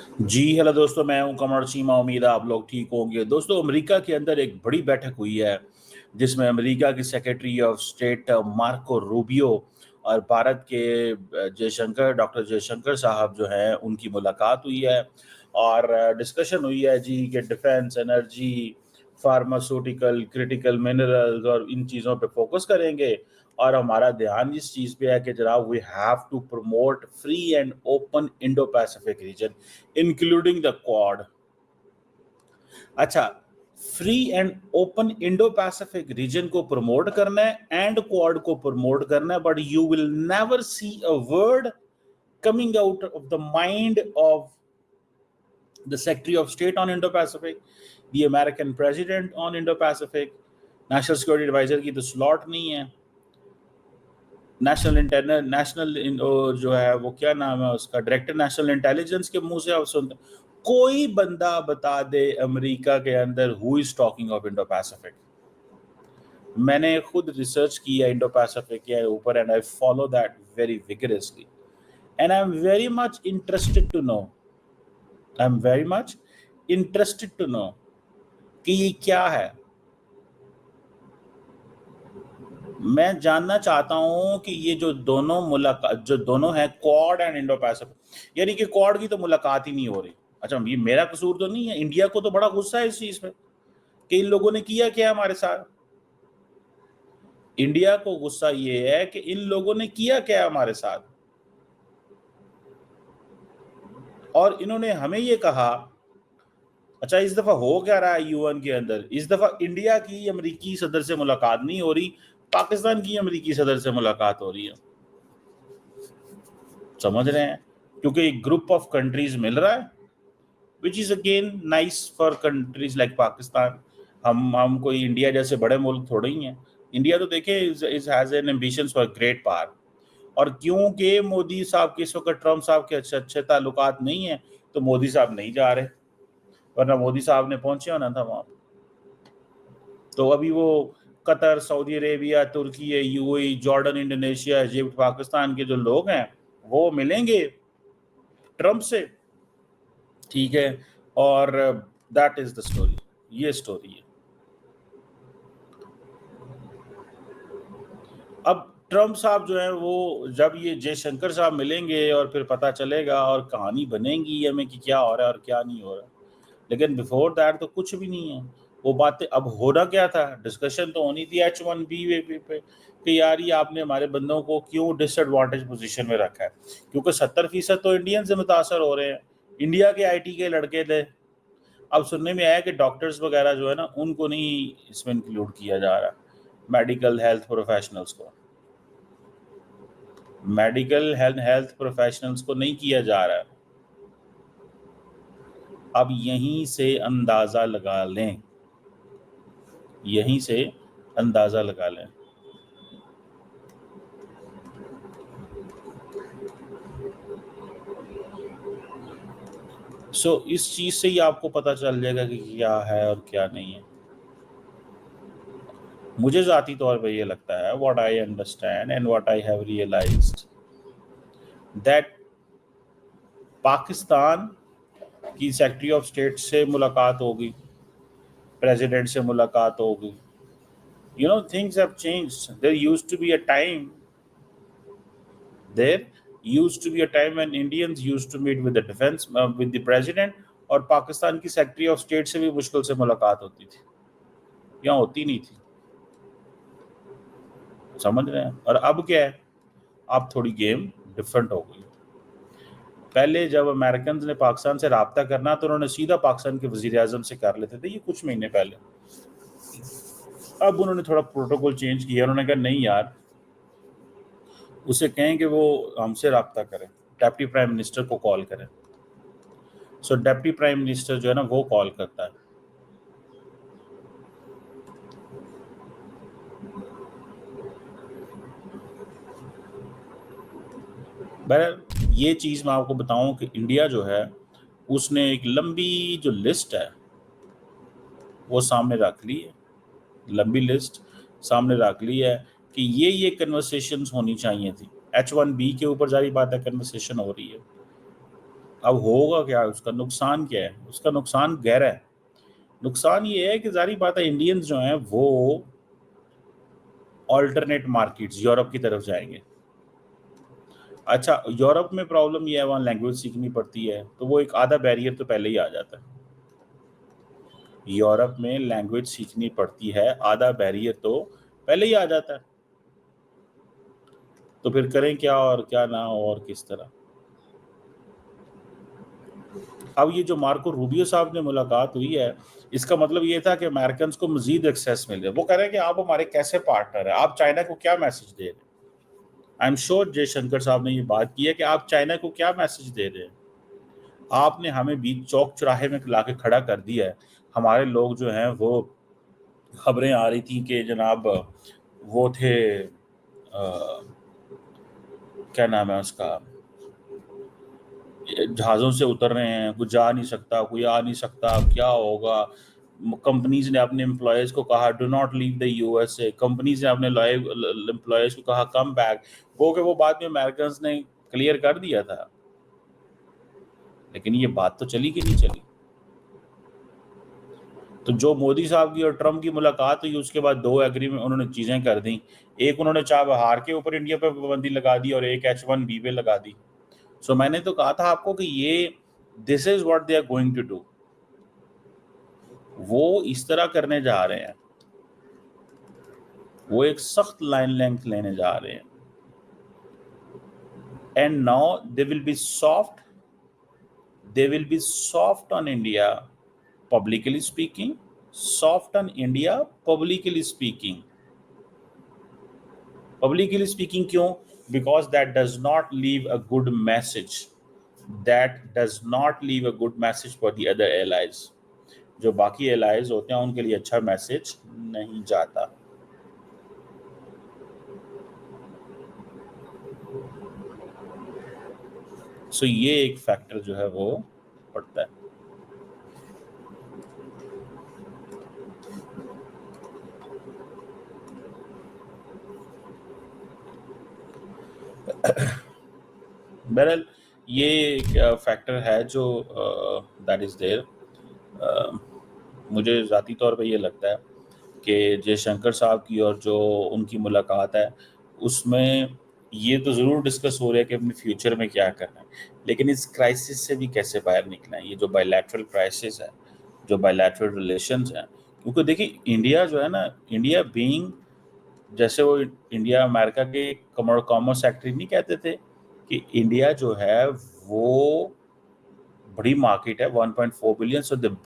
जी hello दोस्तों, मैं हूं कमर चीमा। उम्मीद है आप लोग ठीक होंगे। दोस्तों, अमेरिका के अंदर एक बड़ी बैठक हुई है जिसमें अमेरिका के secretary of state Marco Rubio और भारत के जयशंकर डॉक्टर जयशंकर साहब जो हैं उनकी मुलाकात हुई है और डिस्कशन हुई है जी कि defence, energy, pharmaceutical, critical minerals और इन चीज़ों पे फोकस करेंगे। और हमारा ध्यान इस चीज़ पे है कि जनाब we have to promote free and open Indo Pacific region including the quad. अच्छा, free and open Indo Pacific region को प्रमोट करना है एंड क्वाड को प्रमोट करना है, but you will never see a word coming out of the mind of the Secretary of State on Indo-Pacific, the American President on Indo-Pacific, national security adviser की तो slot नहीं है। National जो है वो क्या नाम है उसका, डायरेक्टर नेशनल इंटेलिजेंस के मुंह से आप सुनते। कोई बंदा बता दे अमेरिका के अंदर who is talking of Indo Pacific. मैंने खुद रिसर्च किया इंडो पैसिफिक के ऊपर and I follow that very vigorously and I am very much interested to know I am very much interested to know कि ये क्या है। मैं जानना चाहता हूं कि ये जो दोनों मुलाकात जो दोनों हैं क्वाड एंड इंडो पैसिफिक, यानी कि क्वाड की तो मुलाकात ही नहीं हो रही। अच्छा, ये मेरा कसूर तो नहीं है? इंडिया को तो बड़ा गुस्सा है इस चीज पे कि इन लोगों ने किया क्या हमारे साथ। इंडिया को गुस्सा ये है कि इन लोगों ने किया क्या हमारे साथ, और इन्होंने हमें ये कहा। अच्छा, इस दफा हो क्या रहा है यूएन के अंदर? इस दफा इंडिया की अमेरिकी सदर से मुलाकात नहीं हो रही, पाकिस्तान की अमेरिकी सदर से मुलाकात हो रही है। समझ रहे हैं? क्योंकि एक ग्रुप ऑफ कंट्रीज मिल रहा है which is again nice for countries like Pakistan. हम कोई इंडिया जैसे बड़े मुल्क थोड़े ही हैं। इंडिया तो देखे is has an ambitions for great power, और क्योंकि मोदी साहब के इस वक्त ट्रम्प साहब के अच्छे अच्छे ताल्लुकात नहीं है तो मोदी साहब नहीं जा रहे, वरना मोदी साहब ने पहुंचे होना था वहां। तो अभी वो कतर, सऊदी अरेबिया, तुर्की, UAE, Jordan, Indonesia, Egypt, Pakistan के जो लोग हैं वो मिलेंगे ट्रम्प से, ठीक है। और दैट इज द स्टोरी, ये स्टोरी है। अब ट्रम्प साहब जो है वो जब ये जयशंकर साहब मिलेंगे और फिर पता चलेगा और कहानी बनेगी हमें कि क्या हो रहा है और क्या नहीं हो रहा। लेकिन बिफोर दैट तो कुछ भी नहीं है। वो बातें अब होना क्या था, डिस्कशन तो होनी थी H1B पे कि यार ये आपने हमारे बंदों को क्यों डिसएडवांटेज पोजीशन में रखा है, क्योंकि 70% तो इंडियन से मुतासर हो रहे हैं। इंडिया के आईटी के लड़के थे। अब सुनने में आया कि डॉक्टर्स वगैरह जो है ना उनको नहीं इसमें इंक्लूड किया जा रहा, मेडिकल हेल्थ प्रोफेशनल्स को, मेडिकल हेल्थ प्रोफेशनल्स को नहीं किया जा रहा है। अब यहीं से अंदाजा लगा लें, यहीं से अंदाजा लगा लें। इस चीज से ही आपको पता चल जाएगा कि क्या है और क्या नहीं है। मुझे जाती तौर पे ये लगता है, what I understand and what I have realised, that Pakistan की सेक्रेटरी ऑफ स्टेट से मुलाकात होगी, प्रेसिडेंट से मुलाकात होगी। You know, things have changed. There used to be a time when Indians used to meet with the defense with the president, और पाकिस्तान की secretary of state से भी मुश्किल से मुलाकात होती थी, यहाँ होती नहीं थी। समझ रहे हैं? और अब क्या है, अब थोड़ी गेम डिफरेंट हो गई। पहले जब अमेरिकन ने पाकिस्तान से रब्ता करना तो उन्होंने सीधा पाकिस्तान के वजीर आजम से कर लेते थे, ये कुछ महीने पहले। अब उन्होंने थोड़ा प्रोटोकॉल चेंज किया। उन्होंने कहा नहीं यार, उसे कहें कि वो हमसे रब्ता करें, डेप्टी प्राइम मिनिस्टर को कॉल करें। सो डेप्टी प्राइम मिनिस्टर जो है ना वो कॉल करता है। बहरहाल ये चीज़ मैं आपको बताऊं कि इंडिया जो है उसने एक लंबी जो लिस्ट है वो सामने रख ली है, लंबी लिस्ट सामने रख ली है कि ये कन्वर्सेशंस होनी चाहिए थी। H1B के ऊपर जारी बात है, कन्वर्सेशन हो रही है। अब होगा क्या, उसका नुकसान क्या है? उसका नुकसान गहरा है। नुकसान ये है कि जारी बात है, इंडियंस जो हैं वो ऑल्टरनेट मार्केट्स यूरोप की तरफ जाएंगे। अच्छा, यूरोप में प्रॉब्लम ये है, वहाँ लैंग्वेज सीखनी पड़ती है, तो वो एक आधा बैरियर तो पहले ही आ जाता है। यूरोप में लैंग्वेज सीखनी पड़ती है, आधा बैरियर तो पहले ही आ जाता है। तो फिर करें क्या और क्या ना हो और किस तरह। अब ये जो मार्को रूबियो साहब ने मुलाकात हुई है, इसका मतलब ये था कि अमेरिकन को मजीद एक्सेस मिल जाए। वो कह रहे हैं कि आप हमारे कैसे पार्टनर हैं, आप चाइना को क्या मैसेज दे रहे हैं। आई एम श्योर जयशंकर साहब ने ये बात की है कि आप चाइना को क्या मैसेज दे रहे हैं। आपने हमें बीच चौक चौराहे में ला के खड़ा कर दिया है। हमारे लोग जो हैं वो, खबरें आ रही थी कि जनाब वो थे क्या नाम है उसका, जहाज़ों से उतर रहे हैं, कोई जा नहीं सकता, कोई आ नहीं सकता, क्या होगा। कंपनीज ने अपने एम्प्लॉयज़ को कहा do not leave the USA, companies ने अपने एम्प्लॉयज़ को कहा कम बैक। वो बाद में अमेरिकन ने क्लियर कर दिया था, लेकिन ये बात तो चली कि नहीं चली। तो जो मोदी साहब की और ट्रम्प की मुलाकात हुई, उसके बाद दो एग्रीमेंट उन्होंने चीज़ें कर दी। एक उन्होंने चाबहार के ऊपर इंडिया पे पाबंदी लगा दी और एक H1B पे लगा दी। सो मैंने तो कहा था आपको कि ये this is what they are going to do. वो इस तरह करने जा रहे हैं, वो एक सख्त लाइन लेंथ लेने जा रहे हैं। And now they will be soft on India publicly speaking, soft on India publicly speaking. Publicly speaking क्यों? Because that does not leave a good message, that does not leave a good message for the other allies. जो बाकी allies होते हैं उनके लिए अच्छा message नहीं जाता। सो ये एक फैक्टर जो है वो पड़ता है। बहरहाल ये एक फैक्टर है जो दैट इज देयर। मुझे ज़ाती तौर पे ये लगता है कि जयशंकर साहब की और जो उनकी मुलाकात है, उसमें ये तो ज़रूर डिस्कस हो रहा है कि अपने फ्यूचर में क्या करना है, लेकिन इस क्राइसिस से भी कैसे बाहर निकलना है। ये जो बायलैटरल क्राइसिस है, जो बायलैटरल रिलेशंस हैं, क्योंकि देखिए इंडिया जो है ना, इंडिया बीइंग, जैसे वो इंडिया अमेरिका के कॉमर्स सेक्रेटरी नहीं कहते थे कि इंडिया जो है वो बड़ी मार्केट है, 1.4 बिलियन। So the